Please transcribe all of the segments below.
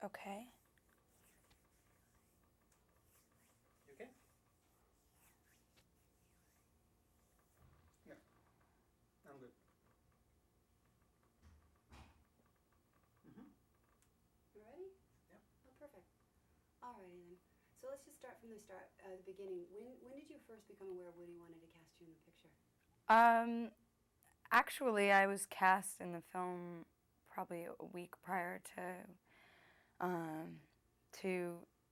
Okay. You okay? Yeah, I'm good. You ready? Yeah. Oh, perfect. Alrighty then. So let's just start from the beginning. When did you first become aware Woody wanted to cast you in the picture? Actually, I was cast in the film probably a week prior to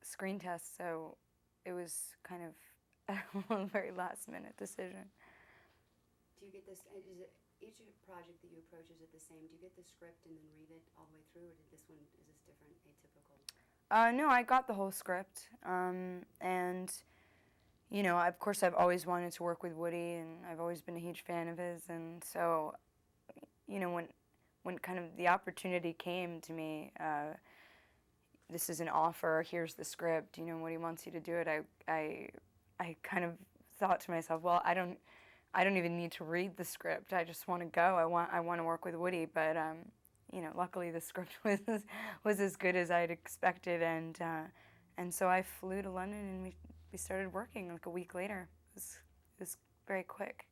screen tests, so it was kind of a very last-minute decision. Do you get this? Is it each project that you approach, is it the same? Do you get the script and then read it all the way through, or is this different, atypical? No, I got the whole script, and you know, of course, I've always wanted to work with Woody, and I've always been a huge fan of his, and so, you know, when kind of the opportunity came to me, this is an offer, here's the script, you know, Woody wants you to do it, I kind of thought to myself, well, I don't even need to read the script, I just want to go, I want to work with Woody, but, you know, luckily the script was as good as I'd expected, and so I flew to London and we started working like a week later. It was very quick.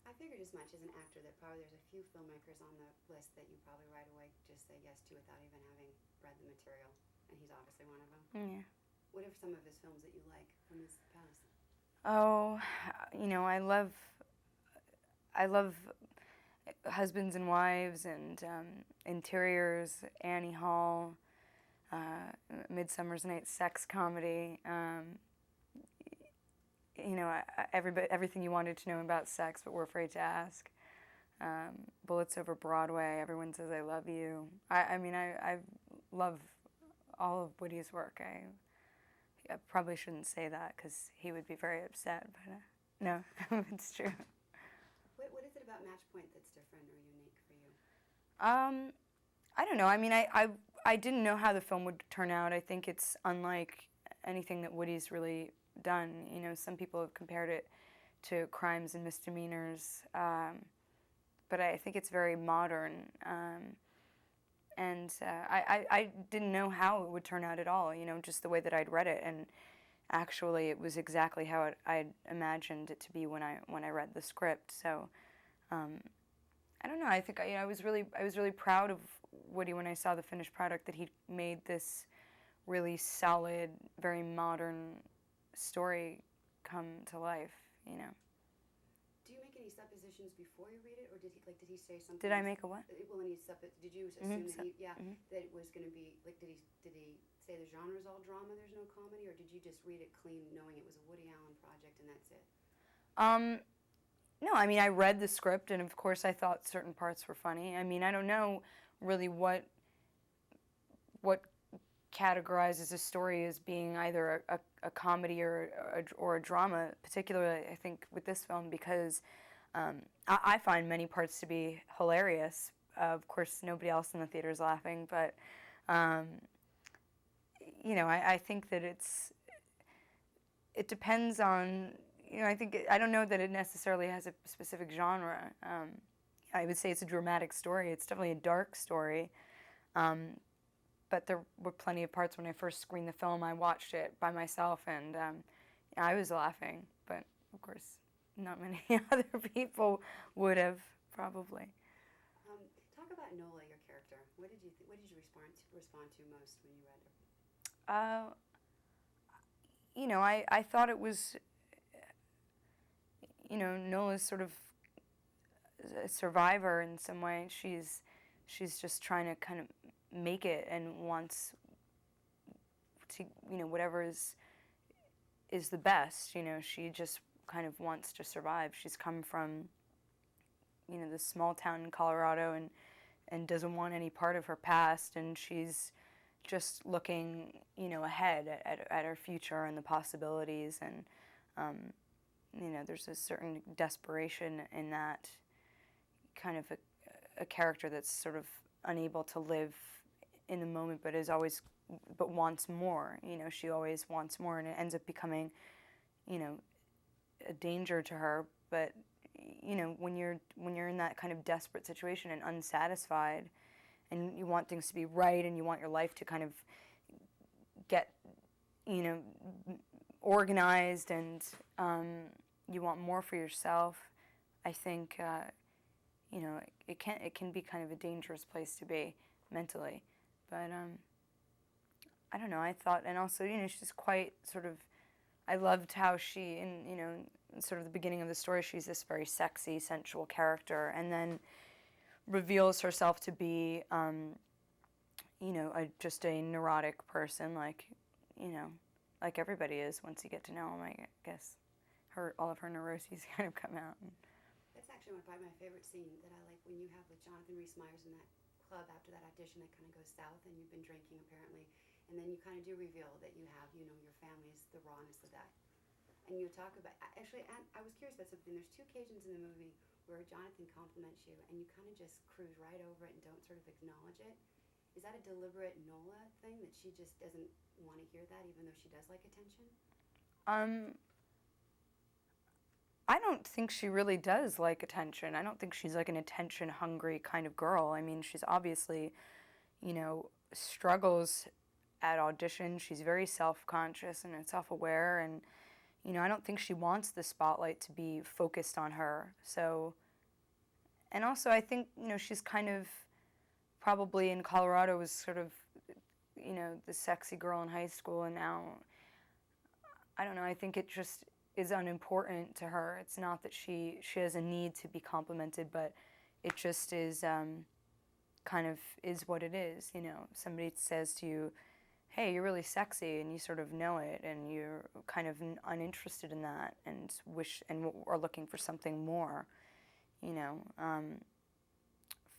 I figured as much as an actor that probably there's a few filmmakers on the list that you probably right away just say yes to without even having read the material, and he's obviously one of them. Yeah. What are some of his films that you like from his past? Oh, you know, I love Husbands and Wives and Interiors, Annie Hall, Midsummer's Night's Sex Comedy. You know, everything you wanted to know about sex but were afraid to ask. Bullets Over Broadway, Everyone Says I Love You. I mean, I love all of Woody's work. I probably shouldn't say that because he would be very upset, but no, it's true. What is it about Match Point that's different or unique for you? I don't know. I mean, I didn't know how the film would turn out. I think it's unlike anything that Woody's really done. You know, some people have compared it to Crimes and Misdemeanors, but I think it's very modern. And I didn't know how it would turn out at all, you know, just the way that I'd read it. And actually, it was exactly how I'd imagined it to be when I read the script. So I don't know. I think I was really proud of Woody when I saw the finished product, that he made this really solid, very modern story come to life. You know. Do you make any suppositions before you read it, or did he say something? Did I make a what? Well, did you assume that it was going to be like? Did he say the genre's all drama, there's no comedy, or did you just read it clean, knowing it was a Woody Allen project and that's it? No, I mean, I read the script, and of course I thought certain parts were funny. I mean, I don't know really what categorizes a story as being either a comedy or a drama, particularly I think with this film, because I find many parts to be hilarious. Of course, nobody else in the theater is laughing, but you know, I think that it depends on, you know, I don't know that it necessarily has a specific genre. I would say it's a dramatic story. It's definitely a dark story. But there were plenty of parts when I first screened the film. I watched it by myself, and I was laughing. But of course, not many other people would have, probably. Talk about Nola, your character. What did you respond to most when you read it? You know, I thought it was, you know, Nola's sort of a survivor in some way. She's just trying to kind of make it and wants to, you know, whatever is the best. You know, she just kind of wants to survive. She's come from, you know, this small town in Colorado and doesn't want any part of her past, and she's just looking, you know, ahead at her future and the possibilities, and you know, there's a certain desperation in that kind of a character that's sort of unable to live in the moment, but wants more. You know, she always wants more, and it ends up becoming, you know, a danger to her. But you know, when you're in that kind of desperate situation and unsatisfied, and you want things to be right, and you want your life to kind of get, you know, organized, and you want more for yourself, I think, you know, it can be kind of a dangerous place to be mentally. But I don't know. I thought, and also, you know, she's quite sort of. I loved how she, you know, in sort of the beginning of the story, she's this very sexy, sensual character, and then reveals herself to be, you know, just a neurotic person, like, you know, like everybody is once you get to know them. I guess all of her neuroses kind of come out. That's actually probably my favorite scene that I like, when you have with Jonathan Rhys-Meyers in that club after that audition that kind of goes south, and you've been drinking apparently, and then you kind of do reveal that you have, you know, your family's the rawness of that. And you talk about, actually, I was curious about something. There's 2 occasions in the movie where Jonathan compliments you, and you kind of just cruise right over it and don't sort of acknowledge it. Is that a deliberate Nola thing, that she just doesn't want to hear that, even though she does like attention? I don't think she really does like attention. I don't think she's like an attention-hungry kind of girl. I mean, she's obviously, you know, struggles at audition. She's very self-conscious and self-aware, and, you know, I don't think she wants the spotlight to be focused on her. So, and also I think, you know, she's kind of probably in Colorado was sort of, you know, the sexy girl in high school, and now, I don't know, I think it just is unimportant to her. It's not that she has a need to be complimented, but it just is kind of is what it is, you know. Somebody says to you, hey, you're really sexy, and you sort of know it, and you're kind of uninterested in that, and are looking for something more, you know,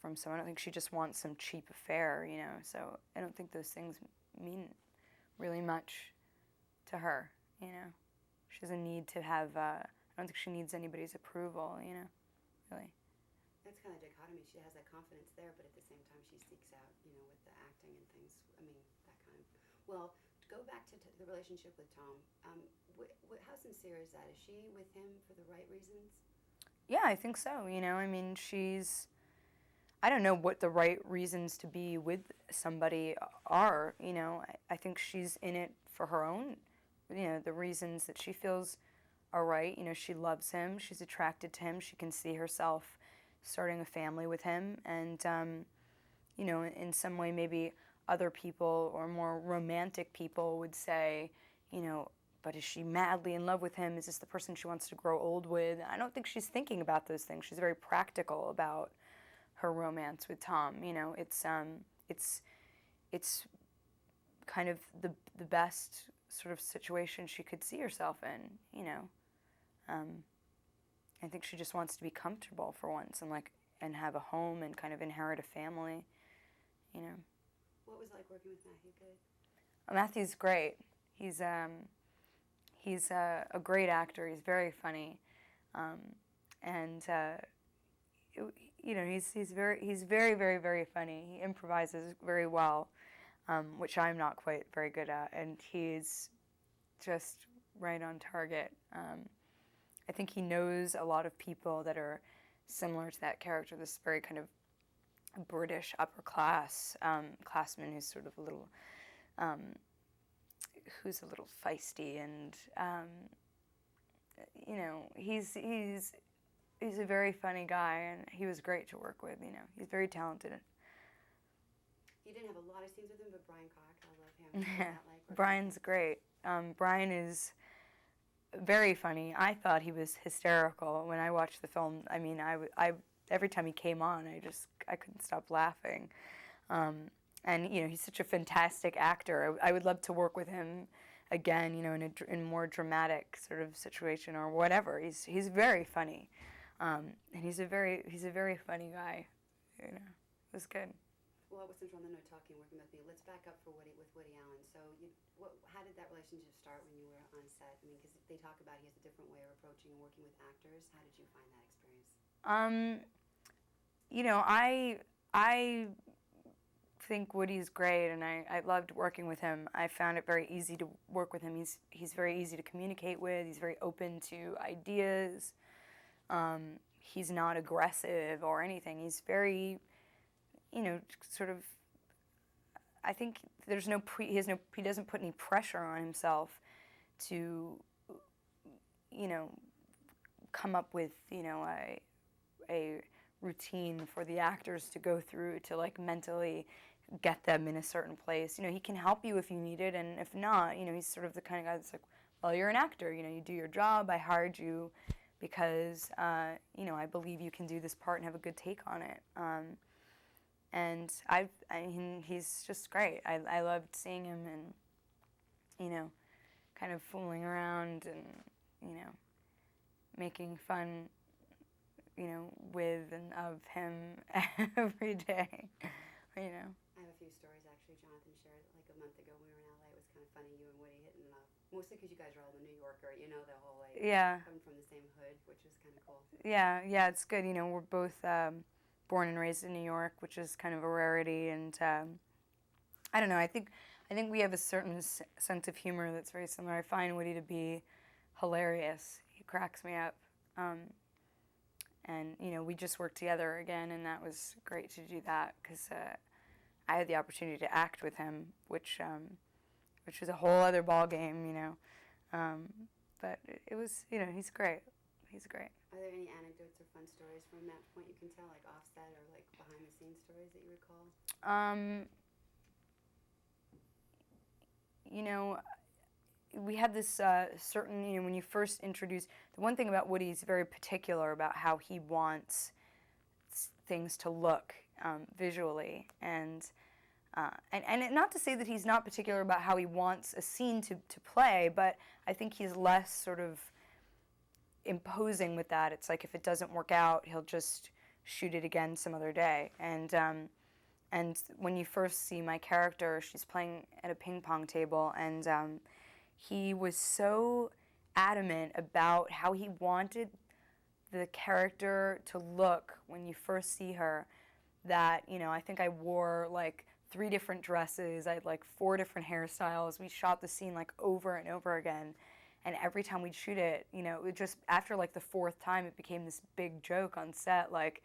from someone. I don't think she just wants some cheap affair, you know, so I don't think those things mean really much to her, you know. She doesn't need to have, I don't think she needs anybody's approval, you know, really. That's kind of dichotomy. She has that confidence there, but at the same time she seeks out, you know, with the acting and things. I mean, that kind of. Well, to go back to the relationship with Tom, how sincere is that? Is she with him for the right reasons? Yeah, I think so, you know. I mean, I don't know what the right reasons to be with somebody are, you know. I think she's in it for her own, you know, the reasons that she feels are right. You know, she loves him, she's attracted to him, she can see herself starting a family with him, and, you know, in some way maybe other people or more romantic people would say, you know, but is she madly in love with him? Is this the person she wants to grow old with? I don't think she's thinking about those things. She's very practical about her romance with Tom. You know, it's kind of the best sort of situation she could see herself in, you know. I think she just wants to be comfortable for once, and have a home and kind of inherit a family, you know. What was it like working with Matthew Good? Matthew's great. He's a great actor. He's very funny, and you know, he's very, very, very funny. He improvises very well, which I'm not quite very good at, and he's just right on target. I think he knows a lot of people that are similar to that character, this very kind of British upper class classman who's sort of a little, who's a little feisty, and you know, he's a very funny guy, and he was great to work with. You know, he's very talented. You didn't have a lot of scenes with him, but Brian Cox, I love him. Yeah, Brian's great. Brian is very funny. I thought he was hysterical when I watched the film. I mean, I every time he came on, I couldn't stop laughing. And you know, he's such a fantastic actor. I would love to work with him again. You know, in a more dramatic sort of situation or whatever. He's very funny, and he's a very funny guy. You know, it was good. Well, since we're on the note talking, working with me, let's back up with Woody Allen. So, how did that relationship start when you were on set? I mean, because they talk about he has a different way of approaching and working with actors. How did you find that experience? You know, I think Woody's great, and I loved working with him. I found it very easy to work with him. He's very easy to communicate with. He's very open to ideas. He's not aggressive or anything. He's very, you know, sort of, I think there's no he doesn't put any pressure on himself to, you know, come up with, you know, a routine for the actors to go through to like mentally get them in a certain place. You know, he can help you if you need it, and if not, you know, he's sort of the kind of guy that's like, well, you're an actor, you know, you do your job, I hired you because, you know, I believe you can do this part and have a good take on it. And he's just great. I loved seeing him and, you know, kind of fooling around and, you know, making fun, you know, with and of him every day, you know. I have a few stories actually. Jonathan shared like a month ago when we were in LA. It was kind of funny, you and Woody hitting it off. Mostly because you guys are all the New Yorker, you know, the whole like coming from the same hood, which was kind of cool. Yeah, it's good. You know, we're both born and raised in New York, which is kind of a rarity, and I don't know. I think we have a certain sense of humor that's very similar. I find Woody to be hilarious. He cracks me up. And, you know, we just worked together again, and that was great to do that because I had the opportunity to act with him, which was a whole other ball game, you know. But it was, you know, he's great. He's great. Are there any anecdotes or fun stories from Match Point you can tell, like offset or like behind-the-scenes stories that you recall? You know, we had this certain, you know, when you first introduce, the one thing about Woody, he's very particular about how he wants things to look visually, and not to say that he's not particular about how he wants a scene to play, but I think he's less sort of imposing with that. It's like if it doesn't work out, he'll just shoot it again some other day. And when you first see my character, she's playing at a ping pong table, and he was so adamant about how he wanted the character to look when you first see her that, you know, I think I wore like 3 different dresses, I had like 4 different hairstyles. We shot the scene like over and over again. And every time we'd shoot it, you know, it just, after like the 4th time, it became this big joke on set, like,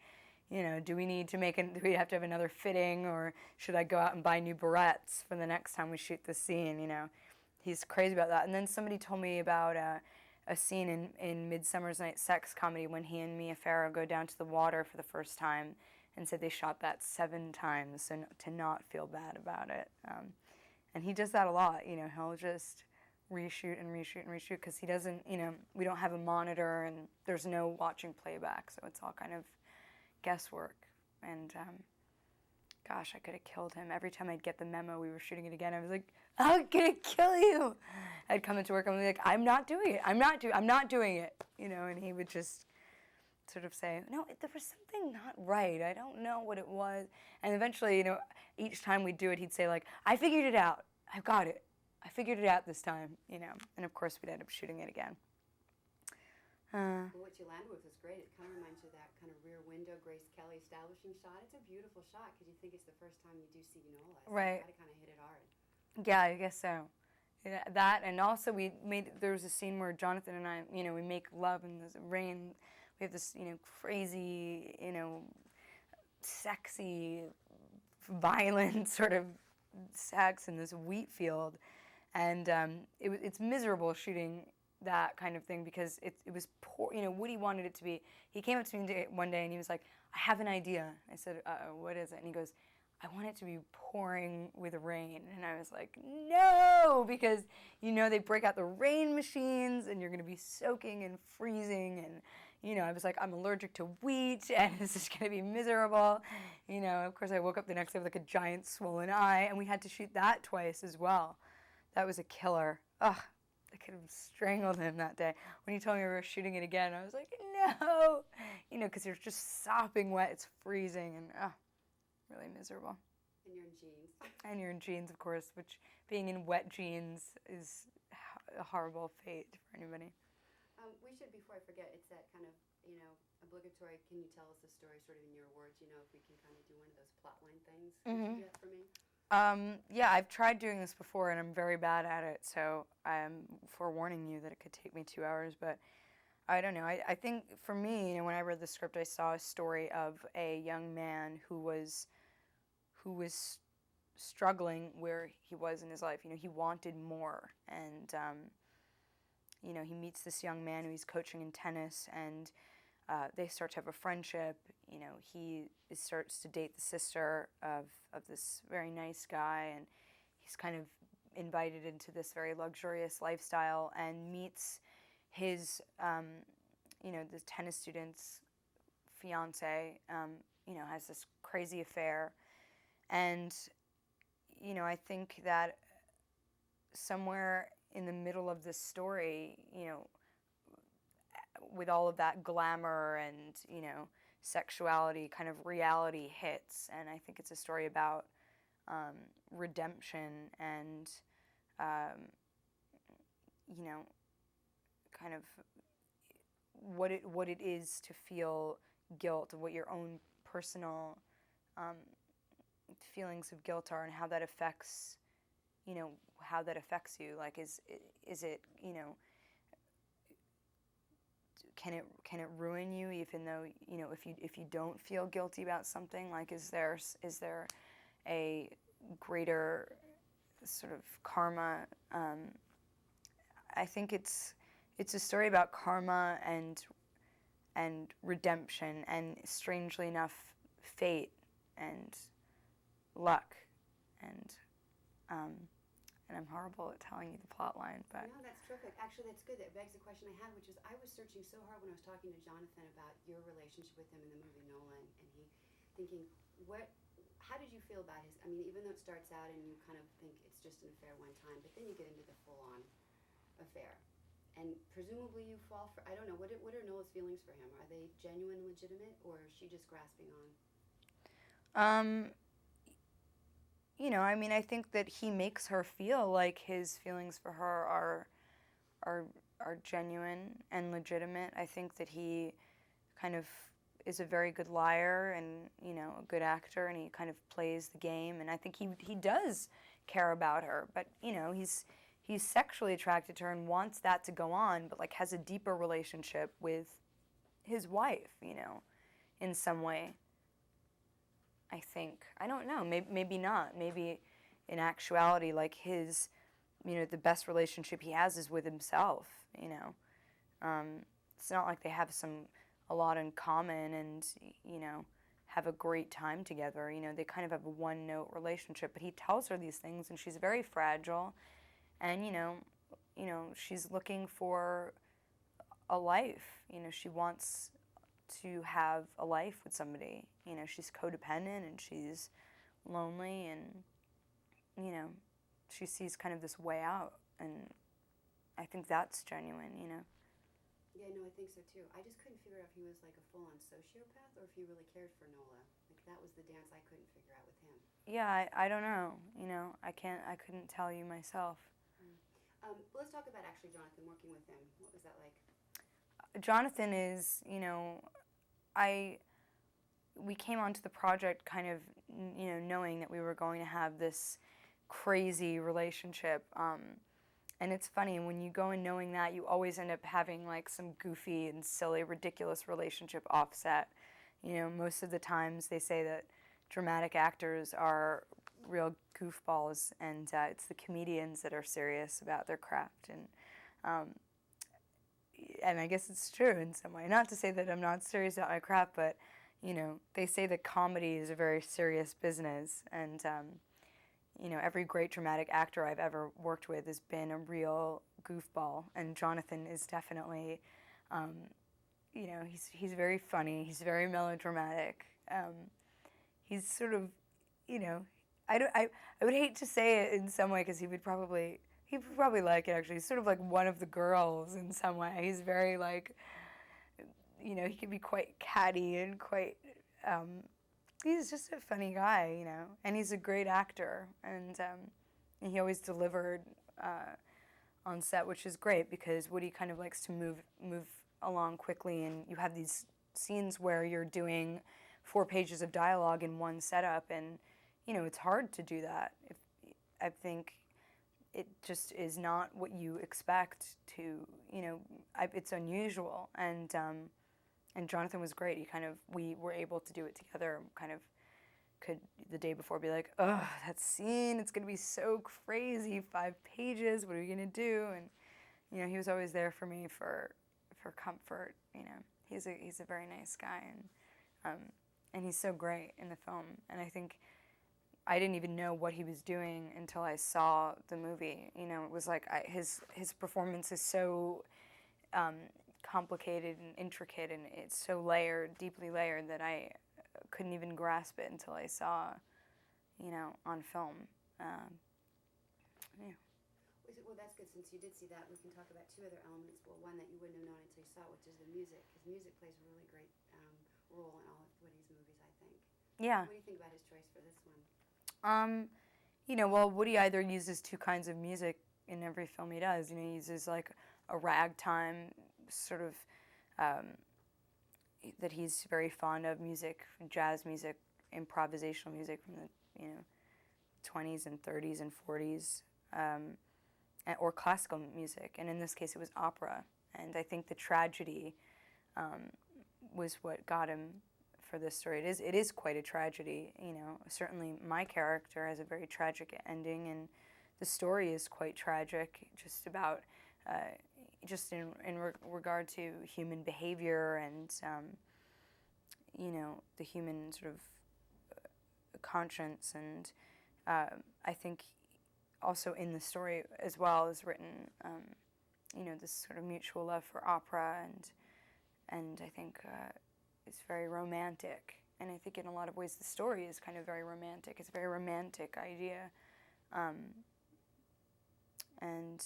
you know, do we have to have another fitting, or should I go out and buy new barrettes for the next time we shoot the scene, you know? He's crazy about that. And then somebody told me about a scene in Midsummer's Night Sex Comedy when he and Mia Farrow go down to the water for the first time, and said they shot that 7 times and to not feel bad about it. And he does that a lot, you know, he'll just reshoot and reshoot and reshoot because he doesn't, you know, we don't have a monitor and there's no watching playback, so it's all kind of guesswork. And gosh, I could have killed him. Every time I'd get the memo we were shooting it again, I was like, I'm gonna kill you. I'd come into work and be like, I'm not doing it, I'm not doing it, you know, and he would just sort of say, no, there was something not right, I don't know what it was. And eventually, you know, each time we'd do it, he'd say like, I figured it out, I've got it, I figured it out this time, you know. And of course we'd end up shooting it again. Well, what you landed with was great. It kind of reminds you of that kind of rear window Grace Kelly establishing shot. It's a beautiful shot because you think it's the first time you do see Enola. So right. You got to kind of hit it hard. Yeah, I guess so. Yeah, that, and also there was a scene where Jonathan and I, you know, we make love in the rain. We have this, you know, crazy, you know, sexy, violent sort of sex in this wheat field. And it's miserable shooting that kind of thing because it was poor. You know, Woody wanted it to be. He came up to me one day and he was like, I have an idea. I said, what is it? And he goes, I want it to be pouring with rain. And I was like, no, because, you know, they break out the rain machines and you're going to be soaking and freezing. And, you know, I was like, I'm allergic to wheat and this is going to be miserable. You know, of course, I woke up the next day with like a giant swollen eye, and we had to shoot that twice as well. That was a killer. Ugh, I could have strangled him that day. When he told me we were shooting it again, I was like, no. You know, because you're just sopping wet, it's freezing, and really miserable. And you're in jeans. And you're in jeans, of course, which being in wet jeans is a horrible fate for anybody. We should, before I forget, it's that kind of, you know, obligatory, can you tell us a story sort of in your words, you know, if we can kind of do one of those plotline things. Would you do that for me? Yeah, I've tried doing this before, and I'm very bad at it, so I'm forewarning you that it could take me 2 hours, but I don't know. I think for me, you know, when I read the script, I saw a story of a young man who was who was struggling where he was in his life. He wanted more, and he meets this young man who he's coaching in tennis, and they start to have a friendship. He starts to date the sister of this very nice guy, and he's kind of invited into this very luxurious lifestyle, and meets his, the tennis student's fiance, has this crazy affair. And, I think that somewhere in the middle of this story, with all of that glamour and, sexuality, kind of reality hits. And I think it's a story about redemption and, kind of what it is to feel guilt, what your own personal feelings of guilt are, and how that affects you. Like, is it, can it ruin you, even though, if you don't feel guilty about something? Like, is there a greater sort of karma? I think it's a story about karma and redemption, and strangely enough, fate and luck, and I'm horrible at telling you the plot line, but... No, that's terrific. Actually, that's good. That begs the question I had, which is, I was searching so hard when I was talking to Johannson about your relationship with him in the movie Nolan, and thinking, how did you feel about his, even though it starts out and you kind of think it's just an affair one time, but then you get into the full-on affair. And presumably you fall for, I don't know, what are Nola's feelings for him? Are they genuine, legitimate, or is she just grasping on? I think that he makes her feel like his feelings for her are genuine and legitimate. I think that he kind of is a very good liar and, a good actor, and he kind of plays the game. And I think he does care about her, but, he's sexually attracted to her and wants that to go on, but, like, has a deeper relationship with his wife, in some way. I think. I don't know. Maybe not. Maybe in actuality, like, his, the best relationship he has is with himself, It's not like they have a lot in common and, have a great time together. They kind of have a one-note relationship, but he tells her these things, and she's very fragile, and, she's looking for a life. She wants to have a life with somebody. She's codependent, and she's lonely, and, she sees kind of this way out, and I think that's genuine, Yeah, no, I think so too. I just couldn't figure out if he was like a full-on sociopath or if he really cared for Nola. Like, that was the dance I couldn't figure out with him. Yeah, I don't know. I couldn't tell you myself. Let's talk about actually Johannson, working with him. What was that like? Johannson is, we came onto the project kind of, knowing that we were going to have this crazy relationship. And it's funny, when you go in knowing that, you always end up having, like, some goofy and silly, ridiculous relationship offset. Most of the times they say that dramatic actors are real goofballs, and it's the comedians that are serious about their craft. And I guess it's true in some way. Not to say that I'm not serious about my craft, but, they say that comedy is a very serious business, and, every great dramatic actor I've ever worked with has been a real goofball, and Johannson is definitely, he's very funny, he's very melodramatic. He's sort of, I would hate to say it in some way, because he would probably like it, actually. He's sort of like one of the girls in some way. He's very, like, he can be quite catty and quite, he's just a funny guy, and he's a great actor, and he always delivered on set, which is great, because Woody kind of likes to move along quickly, and you have these scenes where you're doing 4 pages of dialogue in one setup, and, it's hard to do that. I think it just is not what you expect to, it's unusual, and Johannson was great. We were able to do it together, kind of could the day before be like, oh, that scene, it's gonna be so crazy, 5 pages, what are we gonna do? And he was always there for me for comfort. He's a very nice guy, and he's so great in the film. And I think I didn't even know what he was doing until I saw the movie. It was like his performance is so complicated and intricate, and it's so layered, deeply layered, that I couldn't even grasp it until I saw, on film. Yeah. Well, that's good. Since you did see that, we can talk about 2 other elements. Well, one that you wouldn't have known until you saw it, which is the music, because music plays a really great role in all of Woody's movies, I think. Yeah. What do you think about his choice for this one? Well, Woody either uses 2 kinds of music in every film he does. He uses like a ragtime sort of that he's very fond of, music, jazz music, improvisational music from the 20s and 30s and 40s, or classical music. And in this case, it was opera. And I think the tragedy was what got him for this story. It is quite a tragedy. Certainly my character has a very tragic ending, and the story is quite tragic, just about just in regard to human behavior and the human sort of conscience. And I think also in the story as well is written this sort of mutual love for opera, and I think it's very romantic. And I think in a lot of ways the story is kind of very romantic. It's a very romantic idea. And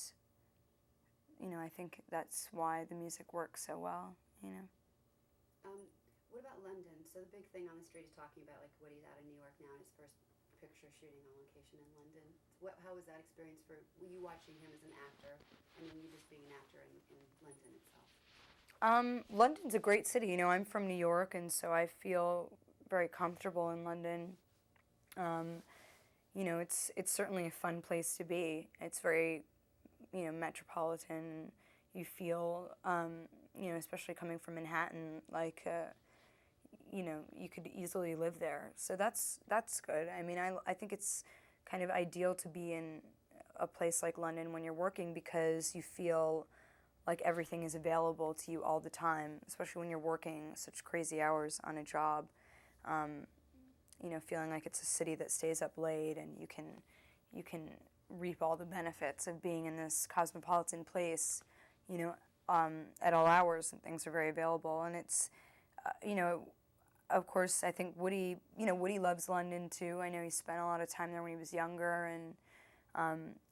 I think that's why the music works so well. What about London? So the big thing on the street is talking about like Woody's out in New York now, and his first picture shooting on location in London. How was that experience for you watching him as an actor, and then you just being an actor in London itself? London's a great city. I'm from New York, and so I feel very comfortable in London. It's certainly a fun place to be. It's very, metropolitan. You feel, especially coming from Manhattan, like, you could easily live there. So that's good. I think it's kind of ideal to be in a place like London when you're working, because you feel like everything is available to you all the time, especially when you're working such crazy hours on a job. Feeling like it's a city that stays up late, and you can reap all the benefits of being in this cosmopolitan place, at all hours, and things are very available. And it's, of course, I think Woody loves London too. I know he spent a lot of time there when he was younger, and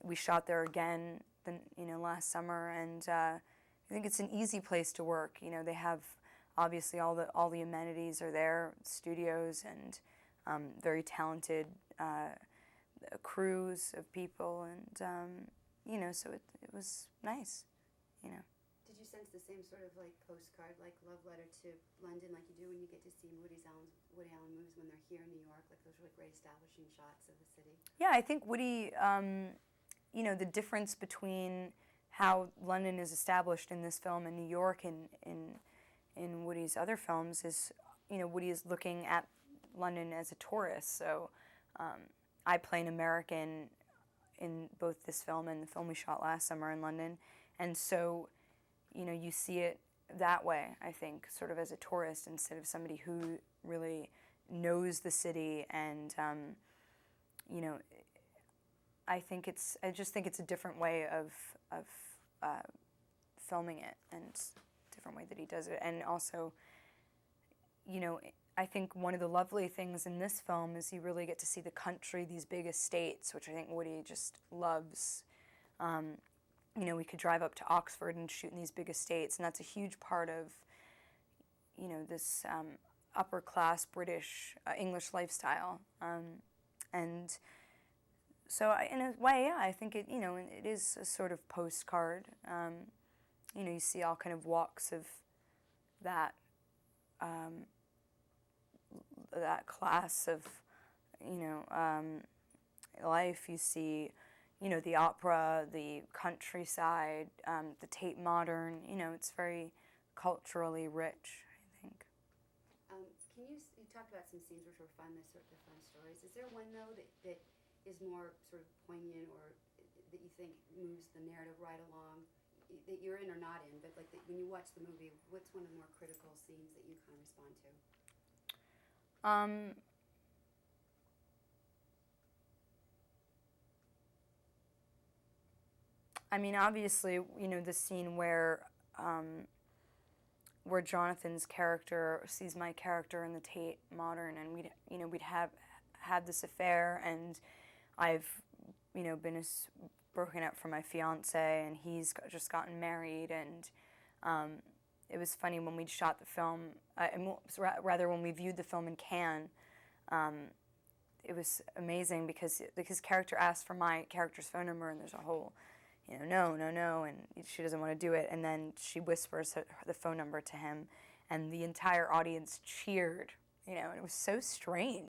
we shot there again last summer, and I think it's an easy place to work. They have obviously all the amenities are there, studios, and very talented crews of people, and so it was nice. Did you sense the same sort of like postcard, like love letter to London, like you do when you get to see Woody Allen movies when they're here in New York, like those really great establishing shots of the city? Yeah, I think Woody, the difference between how London is established in this film and New York in Woody's other films is, Woody is looking at London as a tourist. So I play an American in both this film and the film we shot last summer in London. And so, you see it that way, I think, sort of as a tourist instead of somebody who really knows the city. And, I just think it's a different way of filming it, and different way that he does it. And also, I think one of the lovely things in this film is you really get to see the country, these big estates, which I think Woody just loves. We could drive up to Oxford and shoot in these big estates, and that's a huge part of, this upper class British English lifestyle. And so in a way, yeah, I think it is a sort of postcard. You see all kind of walks of that that class of life. You see the opera, the countryside, the Tate Modern. It's very culturally rich, I think. You talked about some scenes which were fun, the fun stories. Is there one though that is more sort of poignant, or that you think moves the narrative right along, that you're in or not in, but like when you watch the movie, what's one of the more critical scenes that you kind of respond to? I mean, obviously, you know, the scene where Jonathan's character sees my character in the Tate Modern, and we'd have had this affair, and I've, you know, been broken up from my fiance, and he's just gotten married, and it was funny when we shot the film, rather when we viewed the film in Cannes. It was amazing because his character asked for my character's phone number, and there's a whole, you know, no, and she doesn't want to do it, and then she whispers the phone number to him, and the entire audience cheered, you know, and it was so strange.